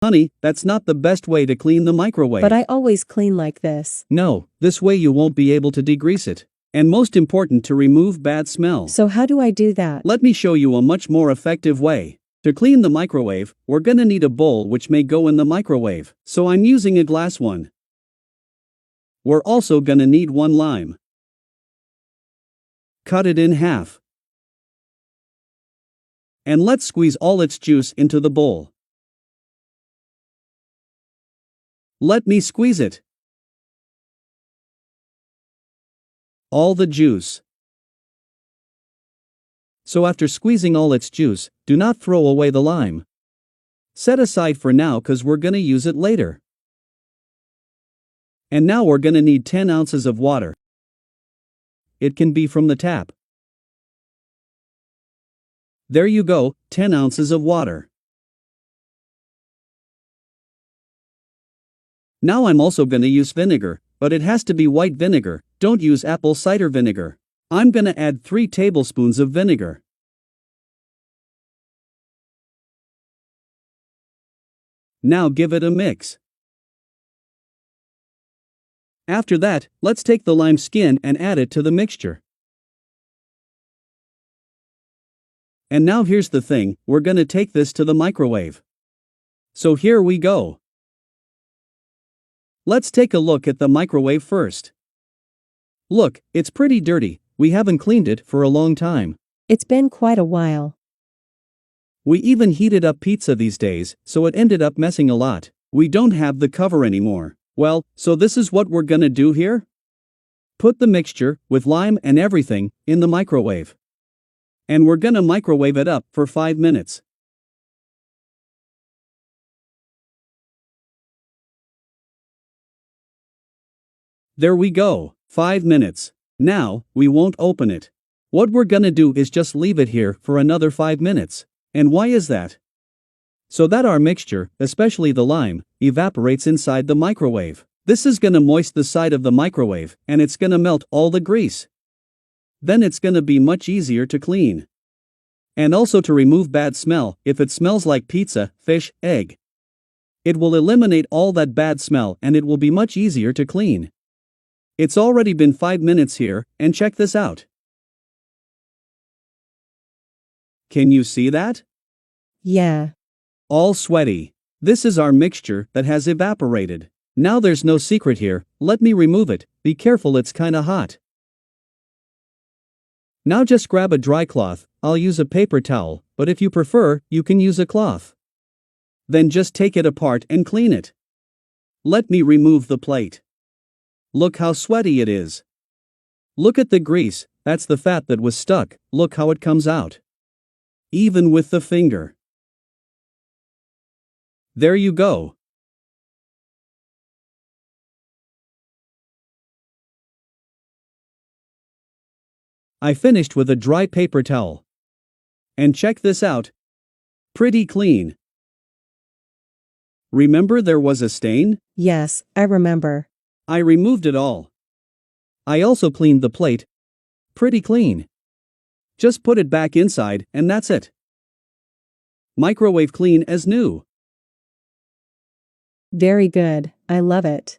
Honey, that's not the best way to clean the microwave. But I always clean like this. No, this way you won't be able to degrease it. And most important, to remove bad smell. So how do I do that? Let me show you a much more effective way. To clean the microwave, we're gonna need a bowl which may go in the microwave, so I'm using a glass one. We're also gonna need 1 lime. Cut it in half. And let's squeeze all its juice into the bowl. Let me squeeze it. All the juice. So after squeezing all its juice, do not throw away the lime. Set aside for now cause we're gonna use it later. And now we're gonna need 10 ounces of water. It can be from the tap. There you go, 10 ounces of water. Now I'm also gonna use vinegar, but it has to be white vinegar, don't use apple cider vinegar. I'm gonna add 3 tablespoons of vinegar. Now give it a mix. After that, let's take the lime skin and add it to the mixture. And now here's the thing, we're gonna take this to the microwave. So here we go. Let's take a look at the microwave first. Look, it's pretty dirty, we haven't cleaned it for a long time. It's been quite a while. We even heated up pizza these days, so it ended up messing a lot. We don't have the cover anymore. Well, so this is what we're gonna do here? Put the mixture, with lime and everything, in the microwave. And we're gonna microwave it up for 5 minutes. There we go, 5 minutes. Now, we won't open it. What we're gonna do is just leave it here for another 5 minutes. And why is that? So that our mixture, especially the lime, evaporates inside the microwave. This is gonna moist the side of the microwave, and it's gonna melt all the grease. Then it's gonna be much easier to clean. And also to remove bad smell, if it smells like pizza, fish, egg. It will eliminate all that bad smell and it will be much easier to clean. It's already been 5 minutes here, and check this out. Can you see that? Yeah. All sweaty. This is our mixture that has evaporated. Now there's no secret here, let me remove it, be careful it's kinda hot. Now just grab a dry cloth, I'll use a paper towel, but if you prefer, you can use a cloth. Then just take it apart and clean it. Let me remove the plate. Look how sweaty it is. Look at the grease, that's the fat that was stuck, look how it comes out. Even with the finger. There you go. I finished with a dry paper towel. And check this out. Pretty clean. Remember there was a stain? Yes, I remember. I removed it all. I also cleaned the plate. Pretty clean. Just put it back inside and that's it. Microwave clean as new. Very good, I love it.